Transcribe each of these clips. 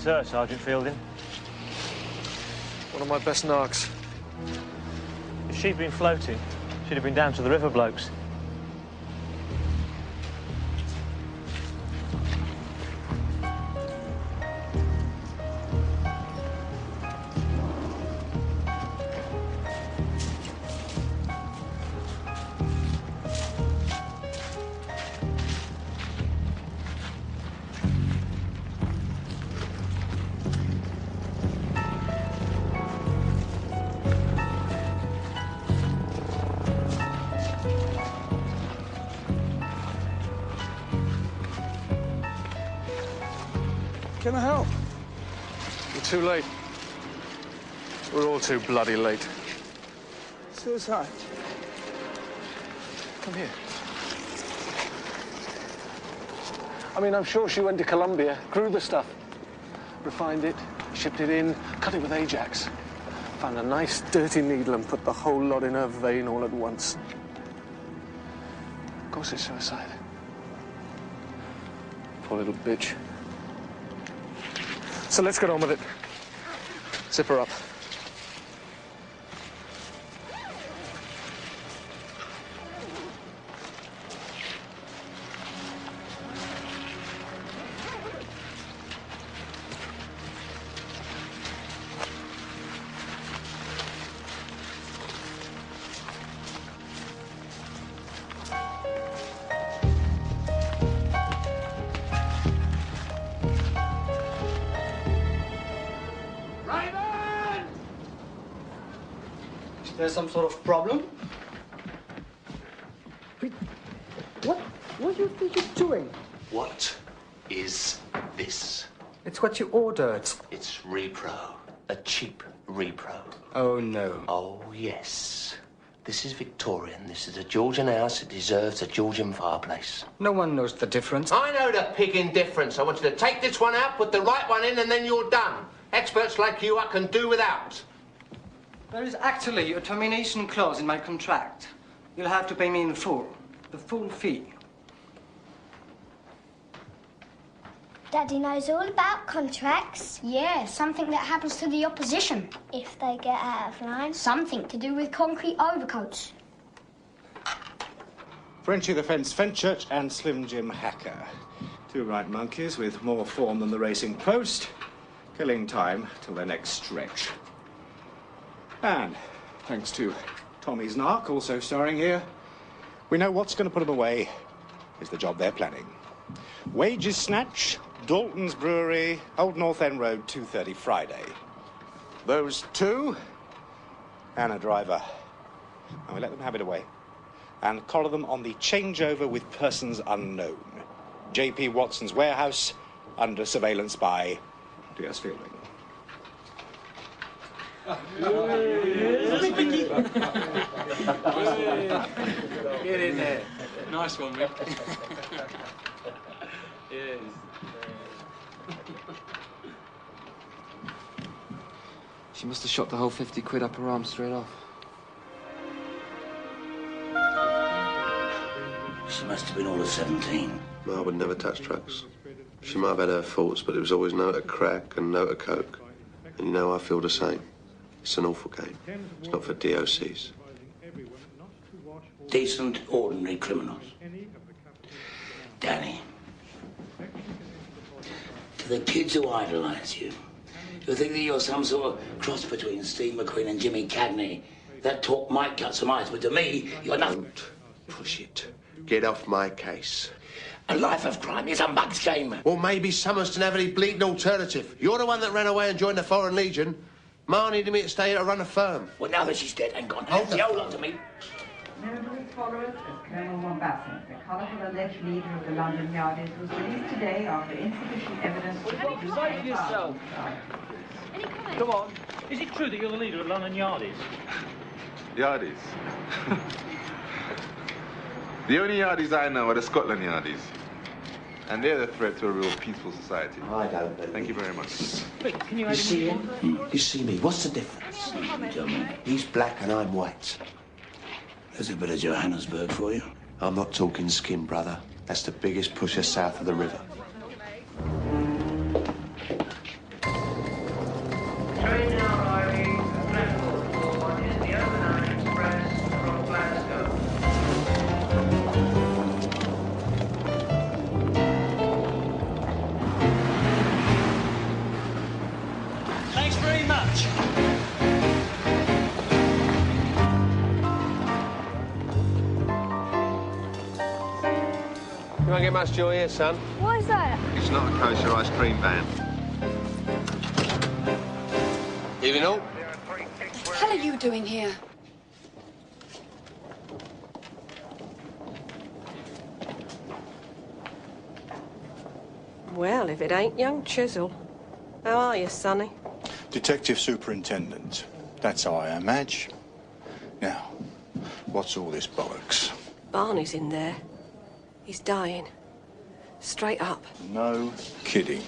It's her, Sergeant Fielding. One of my best narcs. If she'd been floating, she'd have been down to the river blokes. Can I help? You're too late. We're all too bloody late. Suicide. Come here. I mean, I'm sure she went to Colombia, grew the stuff, refined it, shipped it in, cut it with Ajax. Found a nice dirty needle and put the whole lot in her vein all at once. Of course it's suicide. Poor little bitch. So let's get on with it. Zip her up. There's some sort of problem? What do you think you're doing? What is this? It's what you ordered. It's repro. A cheap repro. Oh, no. Oh, yes. This is Victorian. This is a Georgian house. It deserves a Georgian fireplace. No one knows the difference. I know the pigging difference. I want you to take this one out, put the right one in, and then you're done. Experts like you I can do without. There is actually a termination clause in my contract. You'll have to pay me in full. The full fee. Daddy knows all about contracts. Yeah, something that happens to the opposition. If they get out of line. Something to do with concrete overcoats. Frenchy the Fence Fenchurch and Slim Jim Hacker. Two right monkeys with more form than the racing post. Killing time till their next stretch. And, thanks to Tommy's narc, also starring here, we know what's going to put them away is the job they're planning. Wages snatch, Dalton's Brewery, Old North End Road, 2:30 Friday. Those two, and a driver. And we let them have it away. And collar them on the changeover with persons unknown. J.P. Watson's warehouse, under surveillance by D.S. Fielding. Get in there. Nice one, Rick. Yes. She must have shot the whole 50 quid up her arm straight off. She must have been all of 17. No, I would never touch drugs. She might have had her faults, but it was always no to crack and no to coke. And you know, I feel the same. It's an awful game. It's not for DOCs. Decent, ordinary criminals. Danny, to the kids who idolise you, who think that you're some sort of cross between Steve McQueen and Jimmy Cagney, that talk might cut some eyes, but to me, you're nothing. Don't push it. Get off my case. A life of crime is a mug's game. Well, maybe Somerston have any bleating alternative. You're the one that ran away and joined the Foreign Legion. Ma needed me to stay here to run a firm. Well, now that she's dead and gone, hold the whole lot to me. Known to his followers as Colonel Mombasa, the colourful alleged leader of the London Yardies, was released today after insufficient evidence to What do you say for yourself? Come on. Is it true that you're the leader of London Yardies? Yardies? The only Yardies I know are the Scotland Yardies. And they're the threat to a real peaceful society. I don't believe. Thank you very much. Wait, can you You see him? You see me. What's the difference? Tell me. He's black and I'm white. There's a bit of Johannesburg for you. I'm not talking skin, brother. That's the biggest pusher south of the river. won't get much joy here, son. Why is that? It's not a kosher ice cream van. Evening all. What the hell are you doing here? Well, if it ain't young Chisel. How are you, Sonny? Detective Superintendent. That's how I am, Madge. Now, what's all this bollocks? Barney's in there. He's dying. Straight up. No kidding.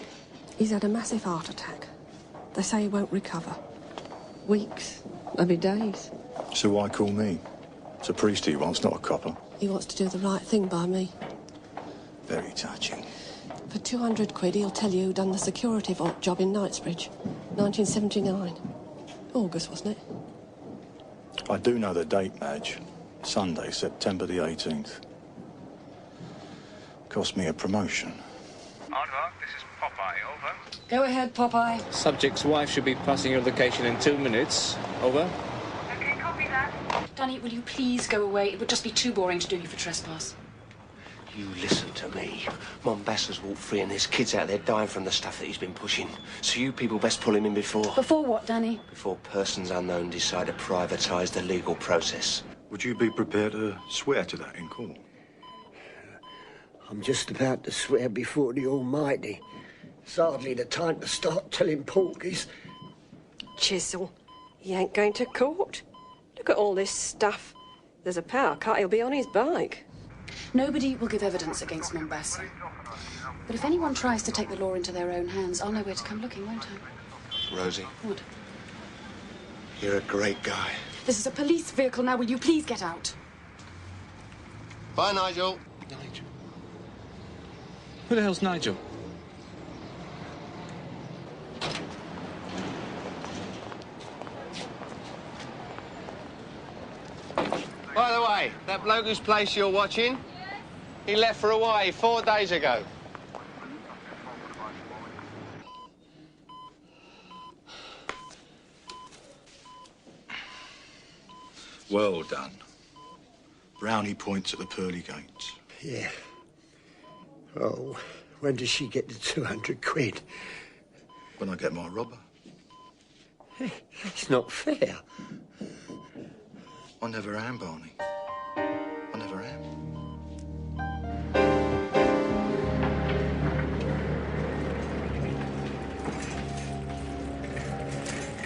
He's had a massive heart attack. They say he won't recover. Weeks, maybe days. So why call me? It's a priest he wants, not a copper. He wants to do the right thing by me. Very touching. For 200 quid, he'll tell you who done the security vault job in Knightsbridge. 1979. August, wasn't it? I do know the date, Madge. Sunday, September the 18th. Cost me a promotion. Aardvark, this is Popeye, over. Go ahead, Popeye. Subject's wife should be passing your location in 2 minutes. Over. Okay, copy that. Danny, will you please go away? It would just be too boring to do you for trespass. You listen to me. Mombassa's walked free and there's kids out there dying from the stuff that he's been pushing. So you people best pull him in before... Before what, Danny? Before persons unknown decide to privatise the legal process. Would you be prepared to swear to that in court? I'm just about to swear before the Almighty. It's hardly the time to start telling porkies. Chisel, he ain't going to court. Look at all this stuff. There's a power cut, he'll be on his bike. Nobody will give evidence against Mombassa. But if anyone tries to take the law into their own hands, I'll know where to come looking, won't I? Rosie. What? You're a great guy. This is a police vehicle now. Will you please get out? Bye, Nigel. Who the hell's Nigel? By the way, that bloke whose place you're watching, he left for Hawaii 4 days ago. Well done. Brownie points at the pearly gates. Yeah. Oh, when does she get the 200 quid? When I get my robber. It's not fair. I never am, Barney. I never am.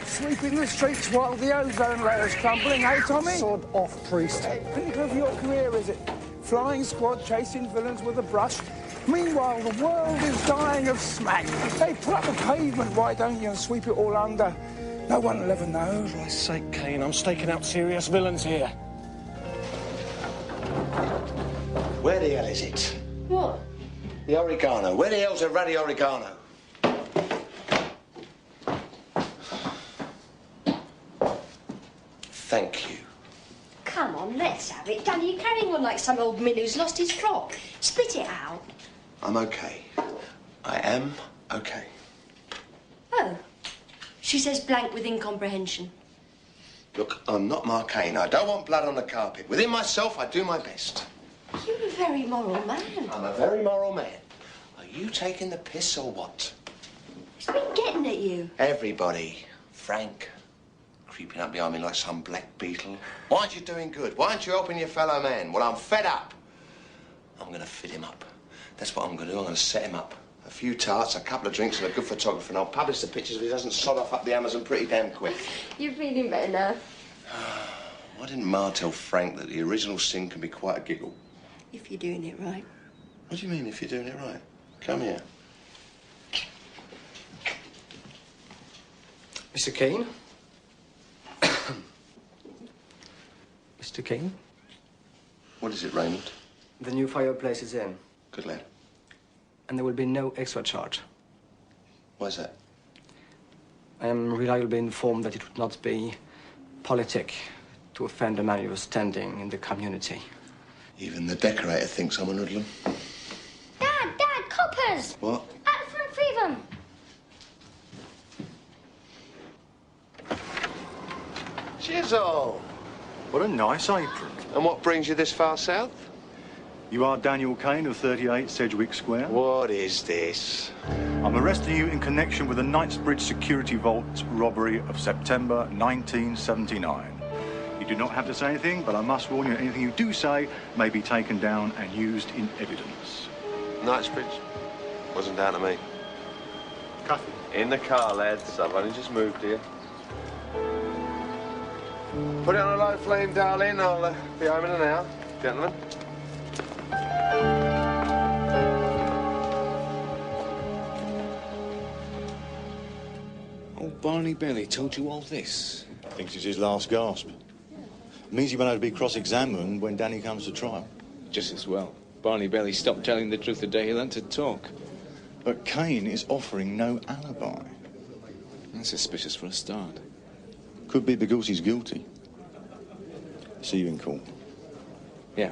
Sweeping the streets while the ozone layer's crumbling, eh, Tommy? Sod off, priest. Pinnacle of your career, is it? Flying squad chasing villains with a brush. Meanwhile, the world is dying of smack. Hey, put up a pavement, why don't you, and sweep it all under? No one will ever know. For Christ's sake, Kane, I'm staking out serious villains here. Where the hell is it? What? The oregano. Where the hell's the ruddy oregano? Thank you. Come on, let's have it. Danny, you're carrying on like some old min who's lost his crop. Spit it out. I'm okay. I am okay. Oh. She says blank with incomprehension. Look, I'm not Mark Kane. I don't want blood on the carpet. Within myself, I do my best. You're a very moral man. I'm a very moral man. Are you taking the piss or what? He's been getting at you. Everybody. Frank. Creeping up behind me like some black beetle. Why aren't you doing good? Why aren't you helping your fellow man? Well, I'm fed up. I'm going to fit him up. That's what I'm going to do. I'm going to set him up. A few tarts, a couple of drinks, and a good photographer, and I'll publish the pictures if he doesn't sod off up the Amazon pretty damn quick. You're feeling better now. Why didn't Ma tell Frank that the original sin can be quite a giggle? If you're doing it right. What do you mean, if you're doing it right? Come here. Mr. Kane? Mr. Kane? What is it, Raymond? The new fireplace is in. Good lad. And there will be no extra charge. Why's that? I am reliably informed that it would not be politic to offend a man of your standing in the community. Even the decorator thinks I'm an hoodlum. Dad, coppers! What? Out front, feed them. Chisel! What a nice apron. And what brings you this far south? You are Daniel Kane of 38 Sedgwick Square. What is this? I'm arresting you in connection with the Knightsbridge security vault robbery of September 1979. You do not have to say anything, but I must warn you that anything you do say may be taken down and used in evidence. Knightsbridge? Wasn't down to me. Coffee. In the car, lads. I've only just moved here. Put it on a low flame, darling. I'll be home in an hour. Gentlemen. Old Barney Belly told you all this? Thinks it's his last gasp. Means he won't have to be cross-examined when Danny comes to trial. Just as well. Barney Belly stopped telling the truth the day he learned to talk. But Kane is offering no alibi. That's suspicious for a start. Could be because he's guilty. See you in court. Yeah.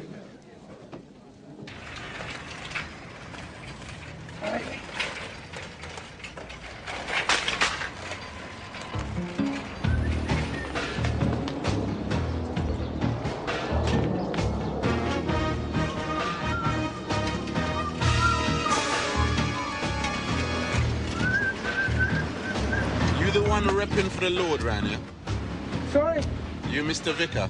Repping for the Lord round here. Sorry? You Mr. Vicar,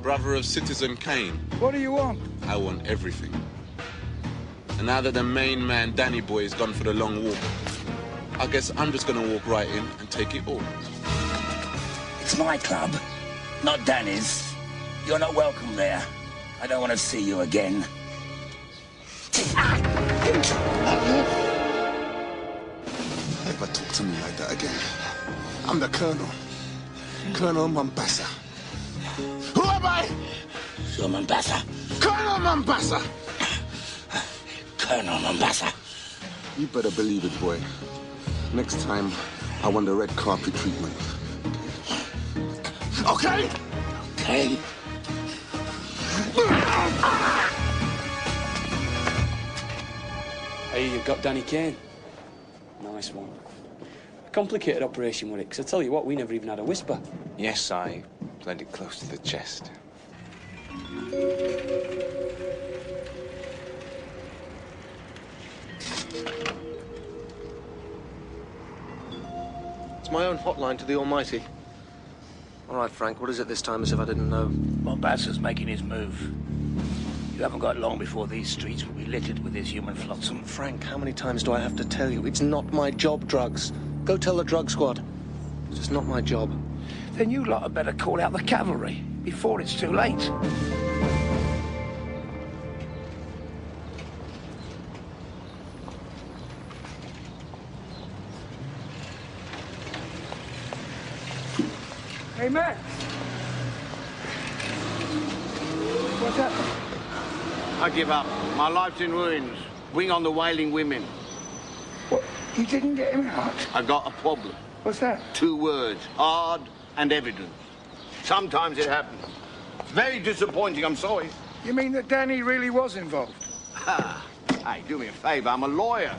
brother of Citizen Kane. What do you want? I want everything. And now that the main man, Danny boy, has gone for the long walk, I guess I'm just gonna walk right in and take it all. It's my club, not Danny's. You're not welcome there. I don't want to see you again. Never talk to me like that again. I'm the Colonel. Colonel Mombasa. Who am I? You're Mombasa. Colonel Mombasa! Colonel Mombasa. You better believe it, boy. Next time, I want the red carpet treatment. Okay? Okay. Hey, you've got Danny Kane. Nice one. A complicated operation with it, because I tell you what, we never even had a whisper. Yes, I played it close to the chest. It's my own hotline to the Almighty. All right, Frank, what is it this time, as if I didn't know? Mombasa's making his move. You haven't got long before these streets will be littered with his human flotsam. Frank, how many times do I have to tell you? It's not my job, drugs. Go tell the drug squad. It's just not my job. Then you lot had better call out the cavalry before it's too late. Hey, Matt. What's happened? I give up. My life's in ruins. Bring on the wailing women. What? You didn't get him out? I got a problem. What's that? 2 words. Hard and evidence. Sometimes it happens. Very disappointing, I'm sorry. You mean that Danny really was involved? Ha! Hey, do me a favour, I'm a lawyer.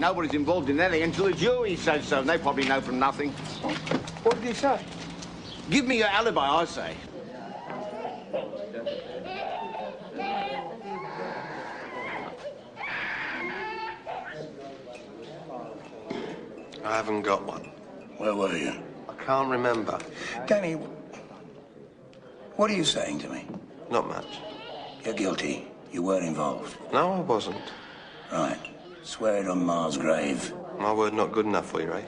Nobody's involved in anything until the jury says so, and they probably know from nothing. What did he say? Give me your alibi, I say. I haven't got one. Where were you? I can't remember. Danny, what are you saying to me? Not much. You're guilty. You weren't involved. No, I wasn't. Right. Swear it on Ma's grave. My word not good enough for you, eh?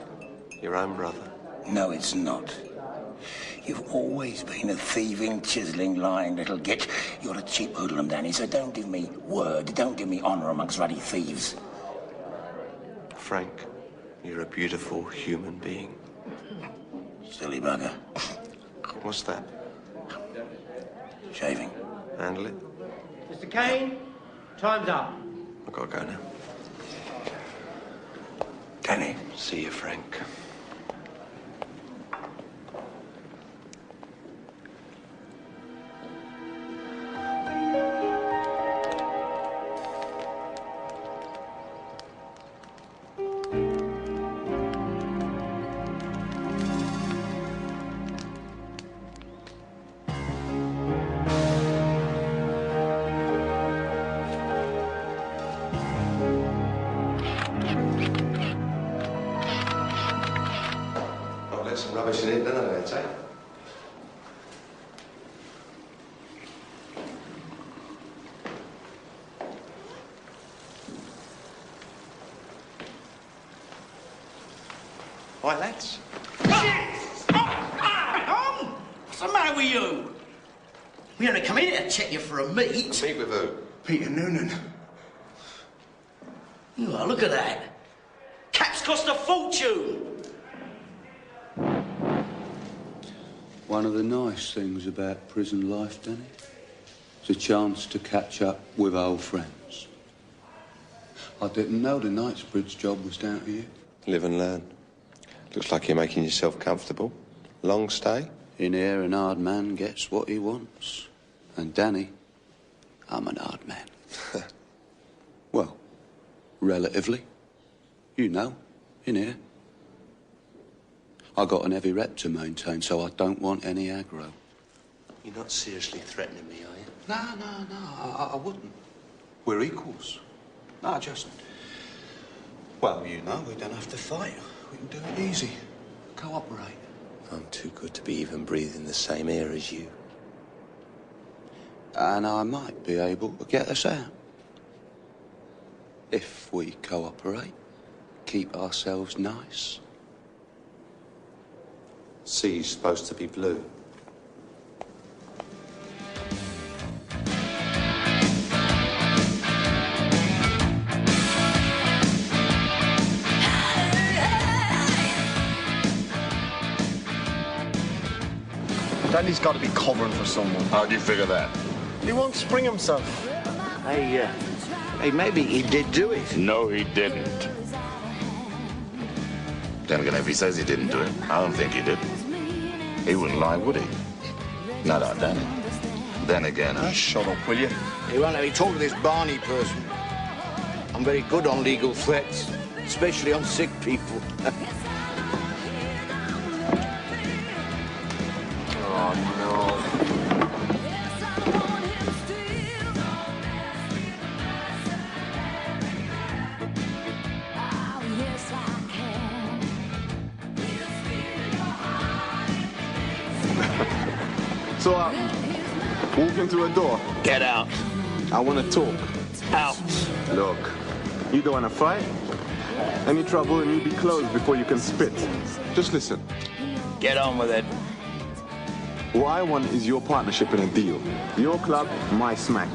Your own brother. No, it's not. You've always been a thieving, chiseling, lying little git. You're a cheap hoodlum, Danny, so don't give me word, don't give me honour amongst ruddy thieves. Frank, you're a beautiful human being. Silly bugger. What's that? Shaving. Handle it. Mr. Kane, time's up. I've got to go now. Danny. See you, Frank. Hi, lads. What's the matter with you? We only come in here to check you for a meet. Meet with who? Peter Noonan. Oh, look at that. Caps cost a fortune. One of the nice things about prison life, Danny, is a chance to catch up with old friends. I didn't know the Knightsbridge job was down to you. Live and learn. Looks like you're making yourself comfortable. Long stay? In here, an hard man gets what he wants. And Danny, I'm an hard man. Well, relatively. You know, in here. I got an heavy rep to maintain, so I don't want any aggro. You're not seriously threatening me, are you? No, I wouldn't. We're equals. No, just... Well, you know, we don't have to fight. We can do it easy. Cooperate. I'm too good to be even breathing the same air as you. And I might be able to get us out. If we cooperate, keep ourselves nice. Sea's supposed to be blue. Danny's got to be covering for someone. How'd you figure that? He won't spring himself. Hey, maybe he did do it. No, he didn't. Then again, if he says he didn't do it, I don't think he did. He wouldn't lie, would he? Not our Danny. Then again, Shut up, will you? He won't let me talk to this Barney person. I'm very good on legal threats, especially on sick people. So, walk into a door. Get out. I want to talk. Out. Look, you don't want to fight? Any trouble and you'll be closed before you can spit. Just listen. Get on with it. What I want is your partnership in a deal. Your club, my smack.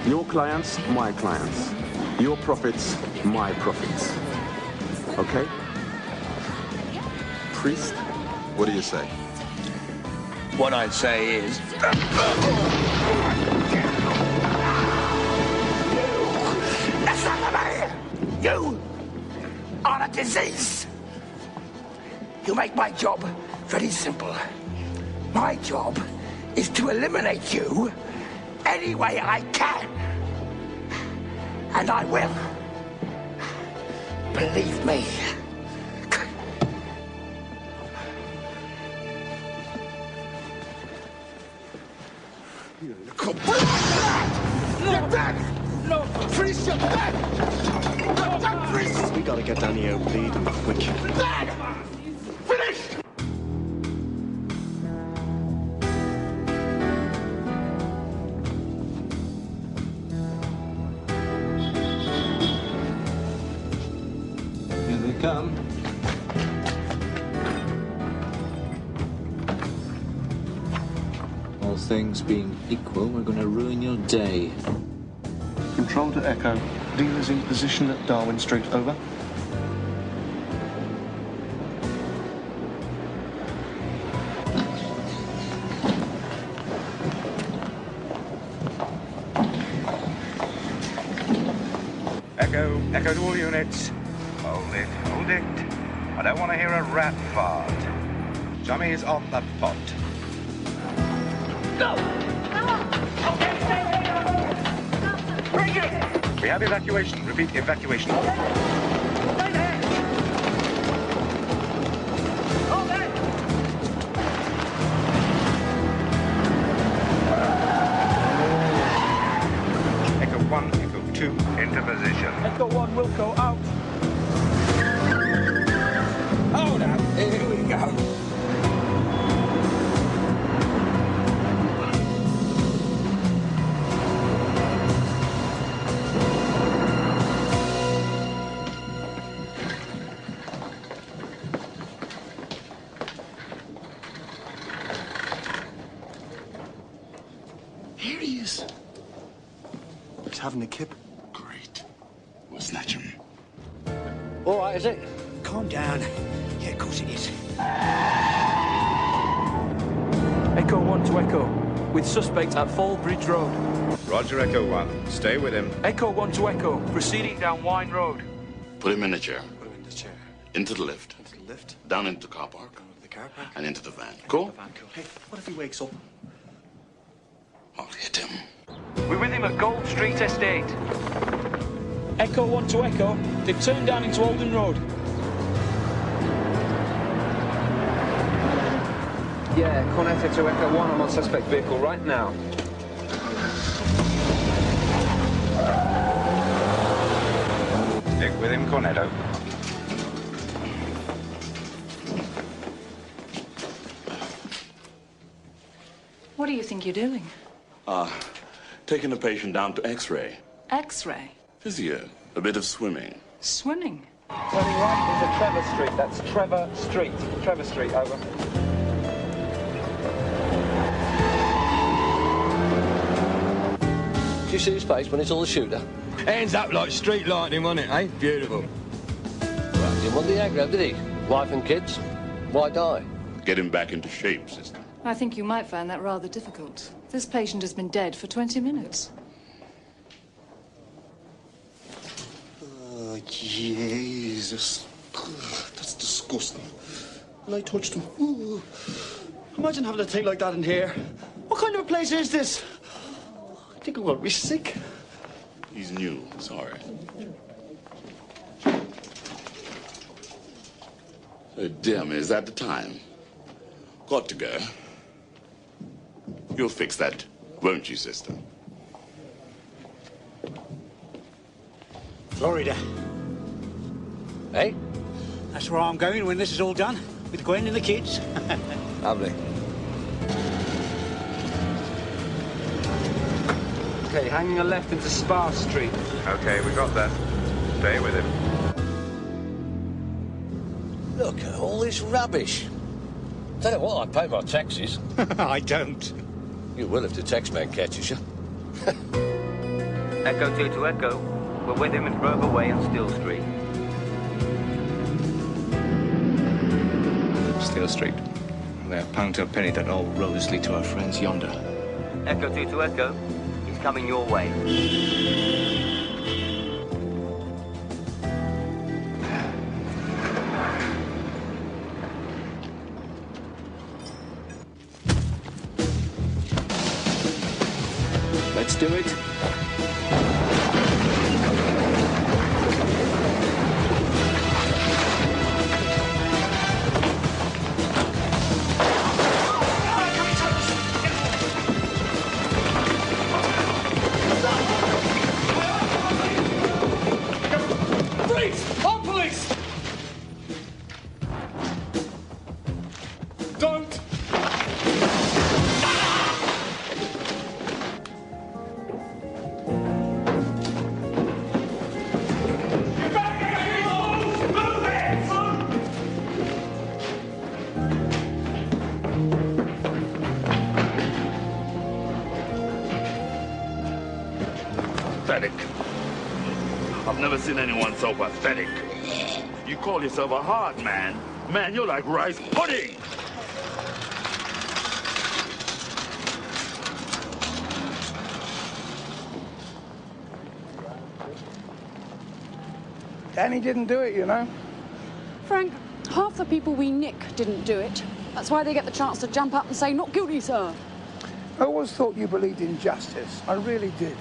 Your clients, my clients. Your profits, my profits. Okay? Priest, what do you say? What I'd say is... That's not the matter. You are a disease. You make my job very simple. My job is to eliminate you any way I can. And I will. Believe me. Get back! No! Freeze your back! Don't freeze! We gotta get Danny out bleeding quick. Back! Finished! Here they come. All things being equal, we're going to ruin your day. Control to Echo. Dealers in position at Darwin Street, over. Echo to all units. Hold it, hold it. I don't want to hear a rat fart. Johnny is on the pot. Go! Bring it! We have evacuation. Repeat, evacuation. Echo 1, Echo 2, into position. Echo 1, Wilco out. Hold up, here we go. this? He's having a kip. Great. We'll snatch him. All right, is it? Calm down. Yeah, of course it is. Echo 1 to Echo, with suspect at Fallbridge Road. Roger, Echo 1. Stay with him. Echo 1 to Echo, proceeding down Wine Road. Put him in a chair. Put him in the chair. Into the lift. Into the lift. Down into the car park. Down to the car park. And into the van. Cool? Cool. Hey, what if he wakes up? I'll hit him. We're with him at Gold Street Estate. Echo 1 to Echo, they've turned down into Alden Road. Yeah, Cornetta to Echo 1. I'm on suspect vehicle right now. Stick with him, Cornetto. What do you think you're doing? Taking the patient down to X-ray. X-ray? Physio. A bit of swimming. Swimming? Turning right into Trevor Street. That's Trevor Street. Trevor Street, over. Did you see his face when he saw the shooter? Hands up like street lightning, wasn't it, eh? Beautiful. Well, he didn't want the aggro, did he? Wife and kids. Why die? Get him back into shape, sister. I think you might find that rather difficult. This patient has been dead for 20 minutes. Oh, Jesus. That's disgusting. And I touched him. Ooh. Imagine having a thing like that in here. What kind of a place is this? I think I'm going to be sick. He's new. Sorry. Dear me, is that the time? Got to go. You'll fix that, won't you, sister? Florida. Hey? That's where I'm going when this is all done, with Gwen and the kids. Lovely. Okay, hanging a left into Spa Street. Okay, we got that. Stay with him. Look at all this rubbish. Tell you what, I pay my taxes. I don't. You will if the tax man catches you. Echo 2 to Echo. We're with him at Rover Way and Still Street. Still Street. They're pound to a penny that old Rose lead to our friends yonder. Echo 2 to Echo. He's coming your way. Let's do it. Police! On police! Don't! Pathetic. I've never seen anyone so pathetic. You call yourself a hard man. Man, you're like rice pudding. Danny didn't do it, you know. Frank, half the people we nick didn't do it. That's why they get the chance to jump up and say, "Not guilty, sir." I always thought you believed in justice. I really did.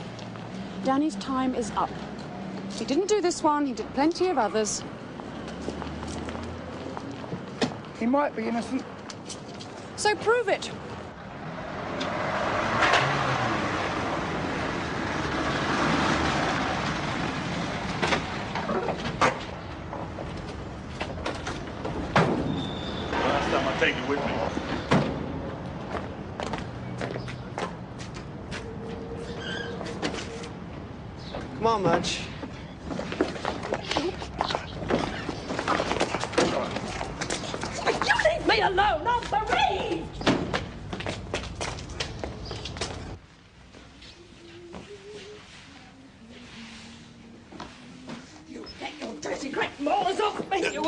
Danny's time is up. He didn't do this one, he did plenty of others. He might be innocent. So prove it. Last time I take you with me. Come on, Mudge. You leave me alone! I'm bereaved!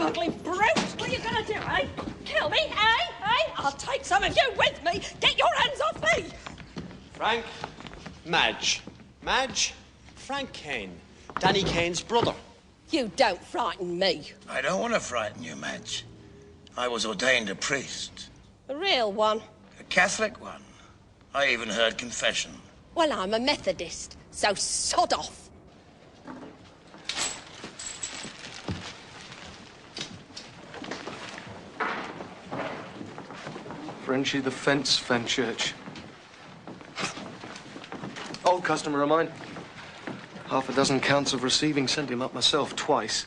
ugly brute! What are you going to do, eh? Kill me, eh? I'll take some of you with me. Get your hands off me! Frank, Madge. Madge, Frank Kane, Danny Kane's brother. You don't frighten me. I don't want to frighten you, Madge. I was ordained a priest. A real one? A Catholic one. I even heard confession. Well, I'm a Methodist, so sod off. Frenchy the Fence, Fenchurch. Old customer of mine. Half a dozen counts of receiving, sent him up myself twice.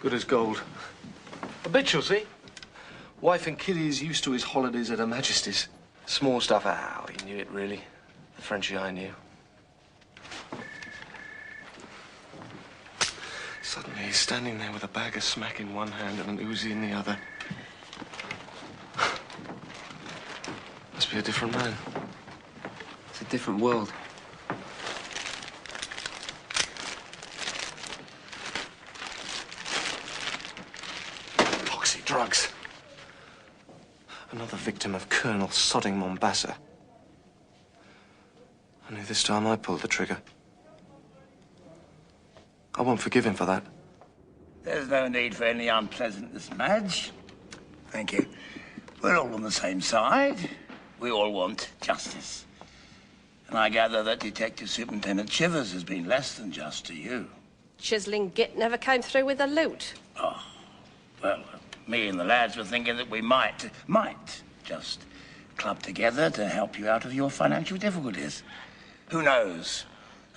Good as gold. Habitual, see? Wife and kiddies used to his holidays at Her Majesty's. Small stuff, ow, he knew it really. The Frenchy I knew. Suddenly he's standing there with a bag of smack in one hand and an Uzi in the other. Must be a different man. It's a different world. Poxy drugs. Another victim of Colonel sodding Mombasa. Only this time I pulled the trigger. I won't forgive him for that. There's no need for any unpleasantness, Madge. Thank you. We're all on the same side. We all want justice. And I gather that Detective Superintendent Chivers has been less than just to you. Chiseling Git never came through with the loot. Oh, well, me and the lads were thinking that we might just club together to help you out of your financial difficulties. Who knows?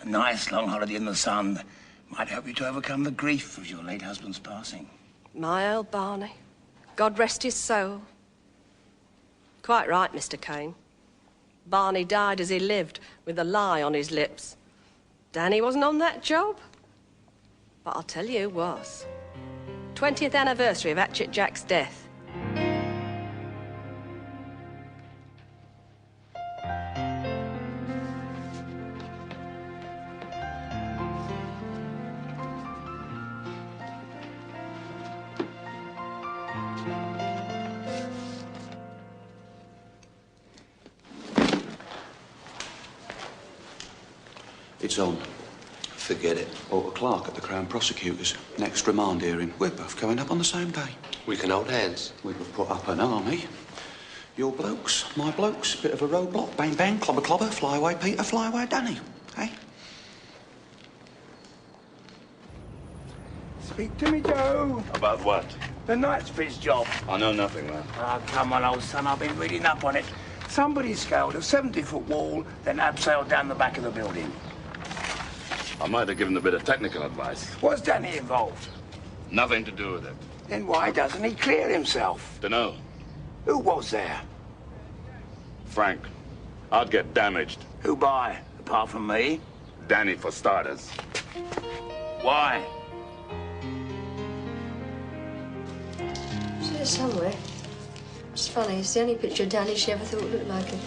A nice long holiday in the sun might help you to overcome the grief of your late husband's passing. My old Barney. God rest his soul. Quite right, Mr. Kane. Barney died as he lived, with a lie on his lips. Danny wasn't on that job. But I'll tell you who was. 20th anniversary of Hatchet Jack's death. It's on. Forget it. Or a clerk at the Crown Prosecutor's. Next remand hearing. We're both going up on the same day. We can hold hands. We could put up an army. Your blokes, my blokes, bit of a roadblock. Bang, bang, clobber, clobber, fly away Peter, fly away Danny. Hey? Speak to me, Joe. About what? The Knightsbridge job. I know nothing, man. Oh, come on, old son. I've been reading up on it. Somebody scaled a 70-foot wall, then abseiled down the back of the building. I might have given a bit of technical advice. Was Danny involved? Nothing to do with it. Then why doesn't he clear himself? Dunno. Who was there? Frank. I'd get damaged. Who by, apart from me? Danny, for starters. Why? It's there somewhere. It's funny, it's the only picture of Danny she ever thought looked like him.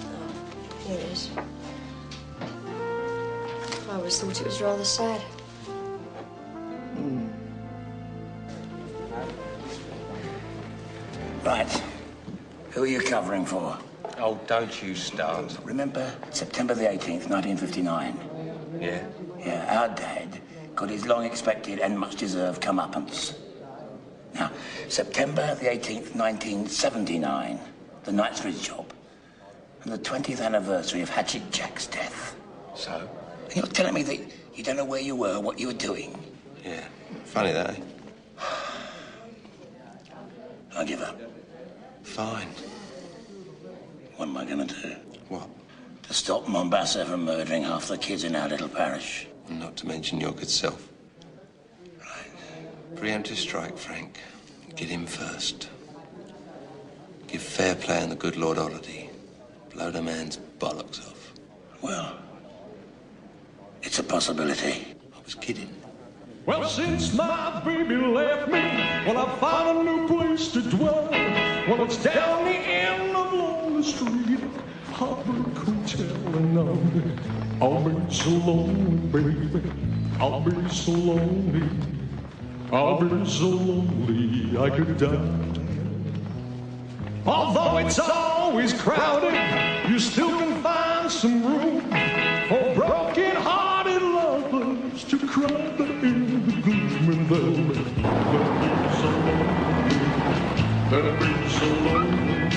Oh, here it is. I always thought it was rather sad. Right. Who are you covering for? Oh, don't you start. Remember September the 18th, 1959? Yeah? Yeah, our dad got his long-expected and much-deserved comeuppance. Now, September the 18th, 1979, the Knightsbridge job, and the 20th anniversary of Hatchet Jack's death. So? And you're telling me that you don't know where you were, what you were doing? Yeah. Funny that, eh? I give up. Fine. What am I going to do? What? To stop Mombasa from murdering half the kids in our little parish. Not to mention your good self. Right. Preemptive strike, Frank. Get him first. Give fair play on the good Lord holiday. Blow the man's bollocks off. Well, it's a possibility. I was kidding. Well, since my baby left me, well, I found a new place to dwell. Well, it's down the end of Lonely Street, Harbor Court. telling on me. I'll be so lonely, baby. I'll be so lonely. I'll be so lonely I could die. Although it's always crowded, you still can find some room for broken-hearted lovers to cry in the gloom, and they'll be so lonely,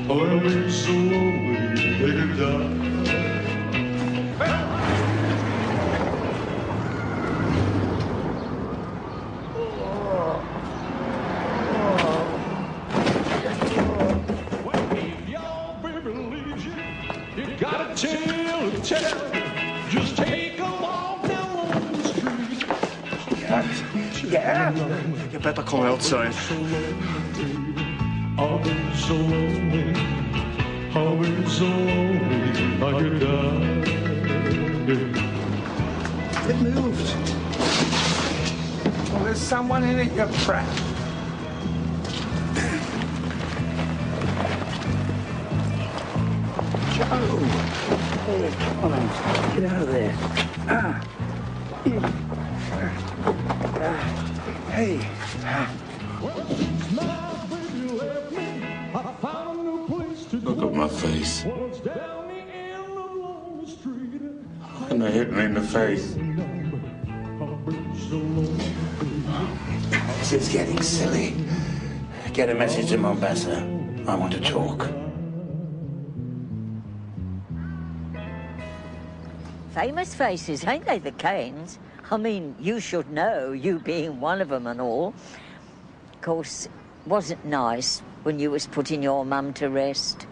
they'll be so lonely they could die. Just take a walk down the street. Yeah? You better come outside. I'll be so lonely. I'll be so lonely I could die. It moved. Well, there's someone in it, you prat. Joe! Hey, come on, get out of there. Hey. Look at my face. And they hit me in the face. This is getting silly. Get a message to Mombasa. I want to talk. Famous faces, ain't they, the Kanes? I mean, you should know, you being one of them and all. Of course, wasn't nice when you was putting your mum to rest.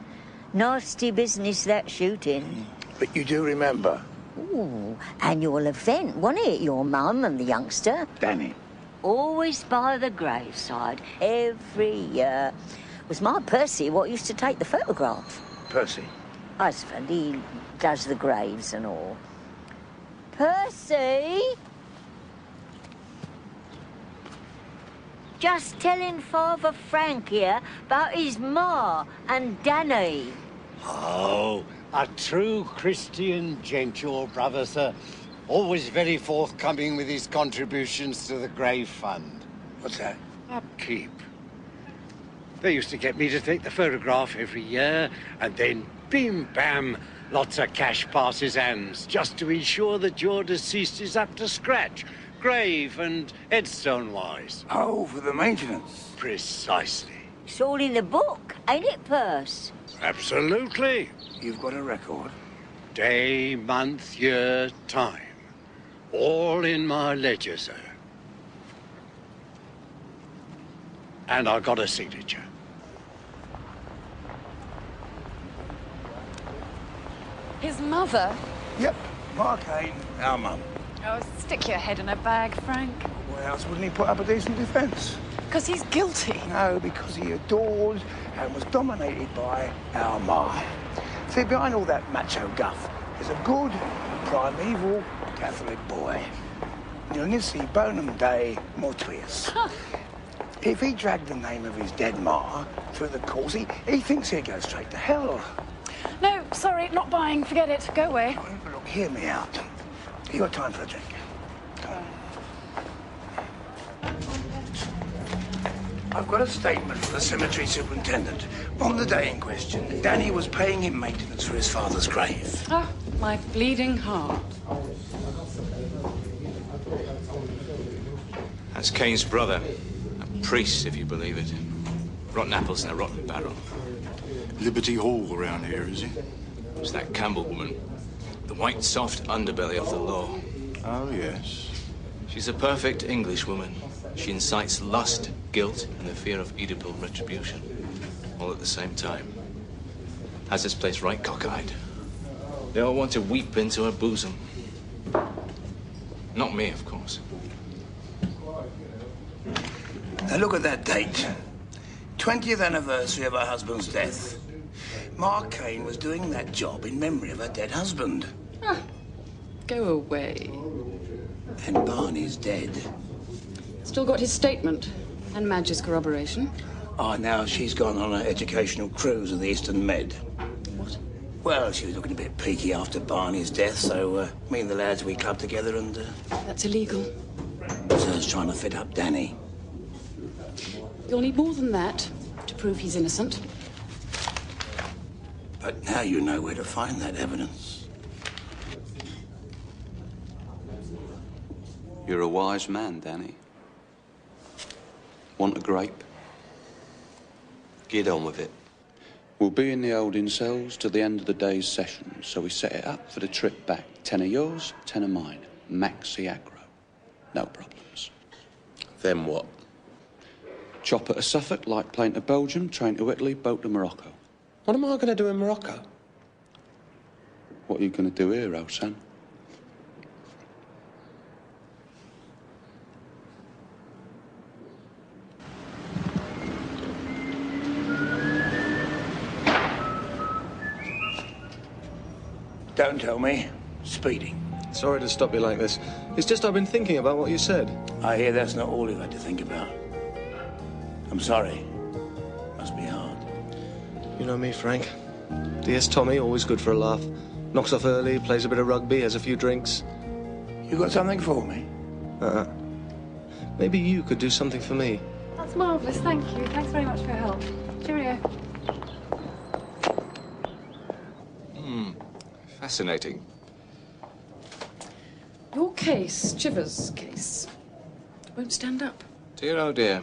Nasty business, that shooting. But you do remember? Ooh, annual event, wasn't it, your mum and the youngster? Danny. Always by the graveside, every year. Was my Percy what used to take the photograph? Percy? Husband, he does the graves and all. Percy? Just telling Father Frank here about his ma and Danny. Oh, a true Christian gent, your brother, sir. Always very forthcoming with his contributions to the grave fund. What's that? Upkeep. They used to get me to take the photograph every year, and then bim bam, lots of cash passes hands, just to ensure that your deceased is up to scratch, grave and headstone-wise. Oh, for the maintenance. Precisely. It's all in the book, ain't it, Perce? Absolutely. You've got a record? Day, month, year, time. All in my ledger, sir. And I got a signature. His mother? Yep, Ma Kane, our mum. Oh, stick your head in a bag, Frank. Why else wouldn't he put up a decent defence? Because he's guilty. No, because he adored and was dominated by our Ma. See, behind all that macho guff is a good, primeval Catholic boy. Nisi bonum Dei mortuus. If he dragged the name of his dead Ma through the courts, he thinks he'd go straight to hell. No, sorry, not buying. Forget it. Go away. Oh, look, hear me out. You got time for a drink? I've got a statement from the cemetery superintendent. On the day in question, Danny was paying him maintenance for his father's grave. Ah, my bleeding heart. That's Kane's brother. A priest, if you believe it. Rotten apples in a rotten barrel. Liberty Hall around here, is it? It's that Campbell woman. The white, soft underbelly of the law. Oh, yes. She's a perfect English woman. She incites lust, guilt, and the fear of Oedipal retribution. All at the same time. Has this place right cockeyed. They all want to weep into her bosom. Not me, of course. Now look at that date. 20th anniversary of her husband's death. Ma Kane was doing that job in memory of her dead husband. Ah, go away. And Barney's dead. Still got his statement and Madge's corroboration. Oh, now she's gone on an educational cruise in the Eastern Med. What? Well, she was looking a bit peaky after Barney's death, so me and the lads, we clubbed together and... That's illegal. Sir's trying to fit up Danny. You'll need more than that to prove he's innocent. But now you know where to find that evidence. You're a wise man, Danny. Want a grape? Get on with it. We'll be in the holding cells till the end of the day's session, so we set it up for the trip back. 10 of yours, 10 of mine. Maxi aggro. No problems. Then what? Chopper to Suffolk, light plane to Belgium, train to Italy, boat to Morocco. What am I going to do in Morocco? What are you going to do here, old son? Don't tell me. Speeding. Sorry to stop you like this. It's just I've been thinking about what you said. I hear that's not all you've had to think about. I'm sorry. Must be hard. You know me, Frank. DS Tommy, always good for a laugh. Knocks off early, plays a bit of rugby, has a few drinks. You got something for me? Maybe you could do something for me. That's marvellous, thank you. Thanks very much for your help. Cheerio. Fascinating. Your case, Chivers' case, won't stand up. Dear, oh dear.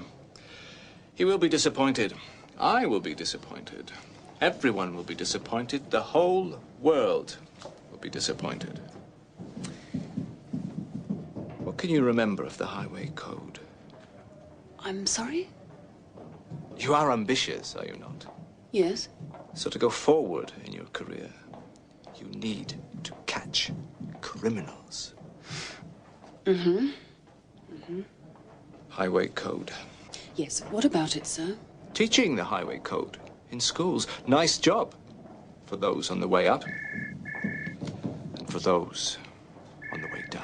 He will be disappointed. I will be disappointed. Everyone will be disappointed. The whole world will be disappointed. What can you remember of the highway code? I'm sorry? You are ambitious, are you not? Yes. So to go forward in your career, you need to catch criminals. Highway code. Yes, what about it, sir? Teaching the highway code in schools. Nice job for those on the way up and for those on the way down.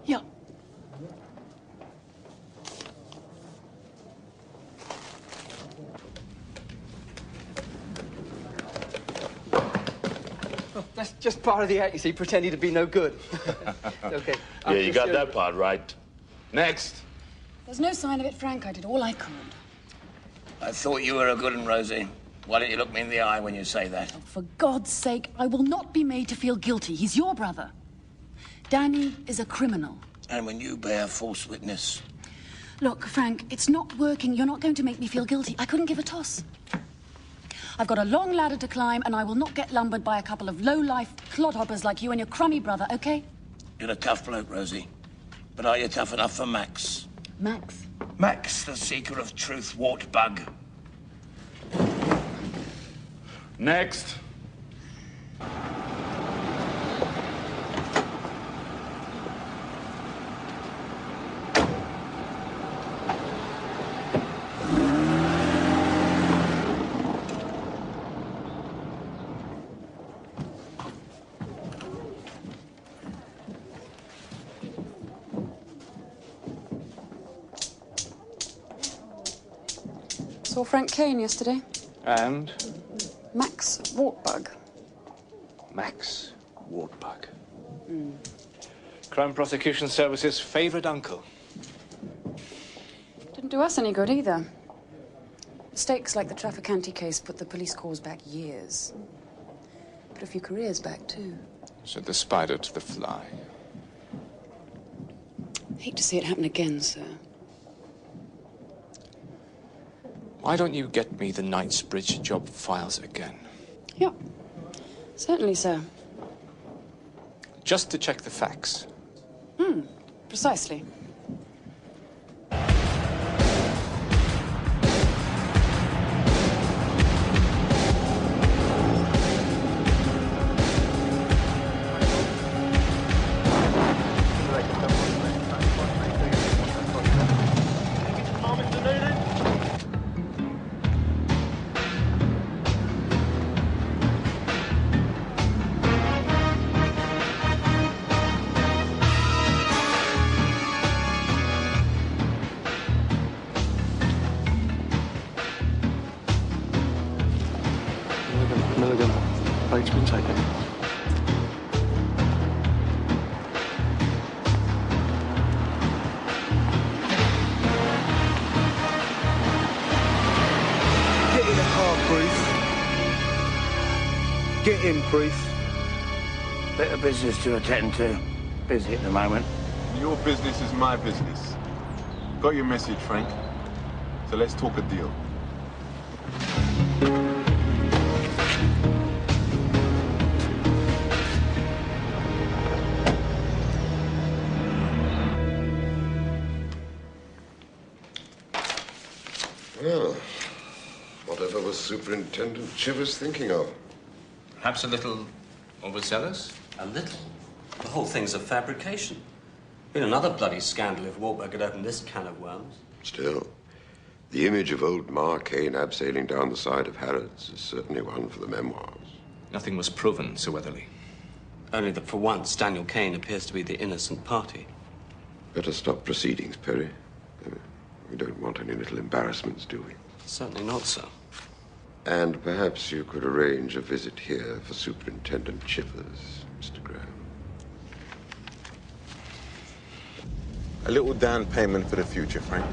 Yeah. Oh, that's just part of the act, you see, pretending to be no good. Okay. Yeah, you got that part right. Next. There's no sign of it, Frank. I did all I could. I thought you were a good one, Rosie. Why don't you look me in the eye when you say that? Oh, for God's sake, I will not be made to feel guilty. He's your brother. Danny is a criminal. And when you bear false witness... Look, Frank, it's not working. You're not going to make me feel guilty. I couldn't give a toss. I've got a long ladder to climb, and I will not get lumbered by a couple of low-life clodhoppers like you and your crummy brother, okay? You're a tough bloke, Rosie. But are you tough enough for Max? Max? Max, the seeker of truth, wart bug. Next. Saw Frank Kane yesterday. And? Max Wartbug. Max Wartbug. Crime Prosecution Service's favourite uncle. Didn't do us any good either. Mistakes like the Trafficante case put the police cause back years. Put a few careers back, too. Said the spider to the fly. Hate to see it happen again, sir. Why don't you get me the Knightsbridge job files again? Yeah, certainly, sir. Just to check the facts. Precisely. Mulligan. Bait's been taken. Get in the car, Priest. Get in, Priest. Bit of business to attend to. Busy at the moment. Your business is my business. Got your message, Frank. So let's talk a deal. Well, whatever was Superintendent Chivers thinking of? Perhaps a little overzealous? A little? The whole thing's a fabrication. Been another bloody scandal if Warburg had opened this can of worms. Still, the image of old Ma Kane abseiling down the side of Harrods is certainly one for the memoirs. Nothing was proven, Sir Weatherly. Only that for once, Daniel Kane appears to be the innocent party. Better stop proceedings, Perry. We don't want any little embarrassments, do we? Certainly not, sir. And perhaps you could arrange a visit here for Superintendent Chivers, Mr. Graham. A little down payment for the future, Frank.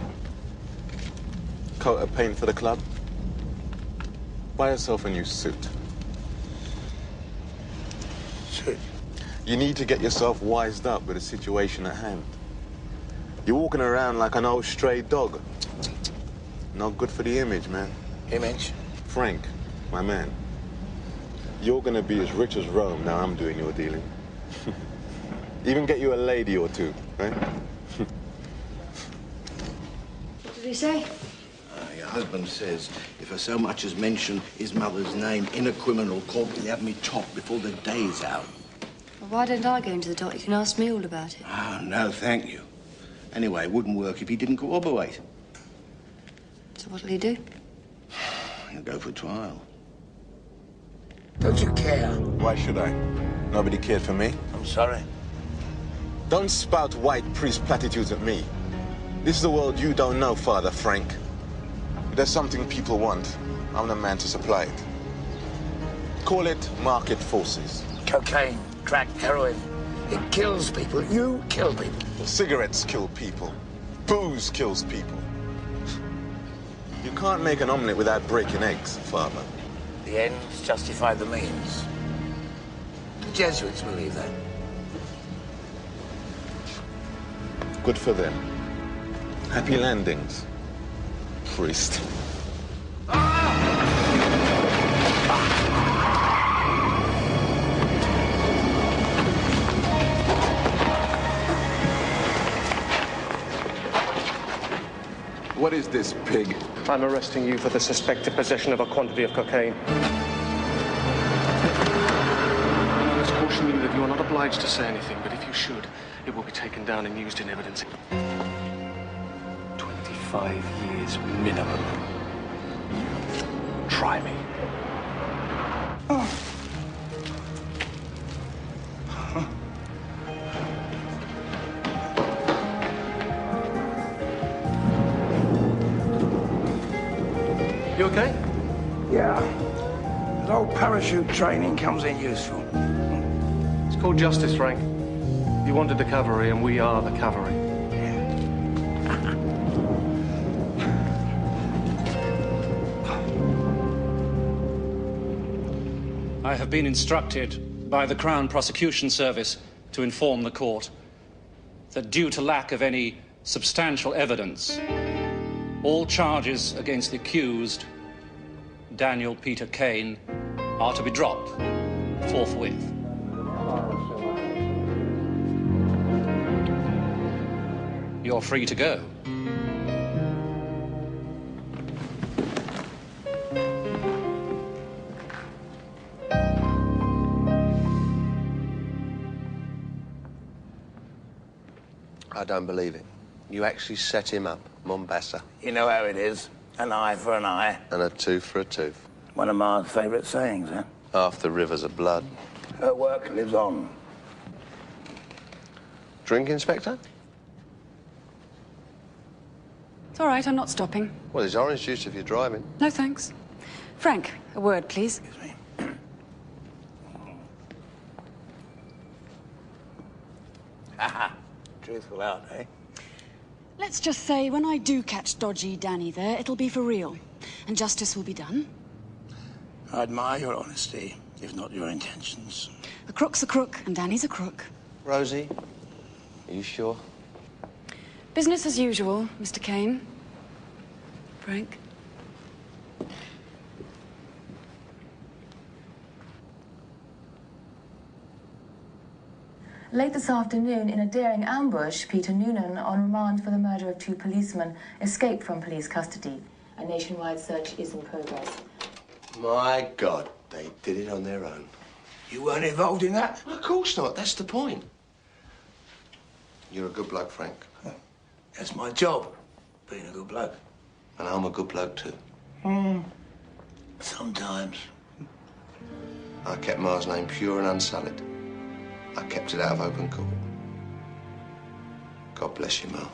Coat of paint for the club. Buy yourself a new suit. Suit? You need to get yourself wised up with the situation at hand. You're walking around like an old stray dog. Not good for the image, man. Image? Frank, my man. You're gonna be as rich as Rome now I'm doing your dealing. Even get you a lady or two, right? What did he say? Your husband says if I so much as mention his mother's name in a criminal court, he'll have me chopped before the day's out. Well, why don't I go into the dock? You can ask me all about it. Oh, no, thank you. Anyway, it wouldn't work if he didn't cooperate. So what'll he do? He'll go for trial. Don't you care? Why should I? Nobody cared for me. I'm sorry. Don't spout white priest platitudes at me. This is the world you don't know, Father Frank. If there's something people want, I'm the man to supply it. Call it market forces. Cocaine, crack, heroin. It kills people. You kill people. Cigarettes kill people. Booze kills people. You can't make an omelette without breaking eggs, Father. The ends justify the means. The Jesuits believe that. Good for them. Happy landings, priest. What is this, pig? I'm arresting you for the suspected possession of a quantity of cocaine. I must caution you that you are not obliged to say anything, but if you should, it will be taken down and used in evidence. 25 years minimum. Try me. You okay? Yeah. That old parachute training comes in useful. It's called justice, Frank. You wanted the cavalry, and we are the cavalry. I have been instructed by the Crown Prosecution Service to inform the court that due to lack of any substantial evidence, all charges against the accused, Daniel Peter Kane, are to be dropped forthwith. You're free to go. I don't believe it. You actually set him up, Mombasa. You know how it is. An eye for an eye. And a tooth for a tooth. One of my favourite sayings, huh? Half the rivers of blood. Her work lives on. Drink, Inspector? It's all right, I'm not stopping. Well, there's orange juice if you're driving. No, thanks. Frank, a word, please. truthful out, eh? Let's just say when I do catch dodgy Danny there, it'll be for real. And justice will be done. I admire your honesty, if not your intentions. A crook's a crook, and Danny's a crook. Rosie, are you sure? Business as usual, Mr. Kane. Frank. Late this afternoon, in a daring ambush, Peter Noonan, on remand for the murder of 2 policemen, escaped from police custody. A nationwide search is in progress. My God, they did it on their own. You weren't involved in that? Of course not. That's the point. You're a good bloke, Frank. That's my job, being a good bloke. And I'm a good bloke, too. Sometimes. I kept Ma's name pure and unsullied. I kept it out of open court. God bless you, Ma.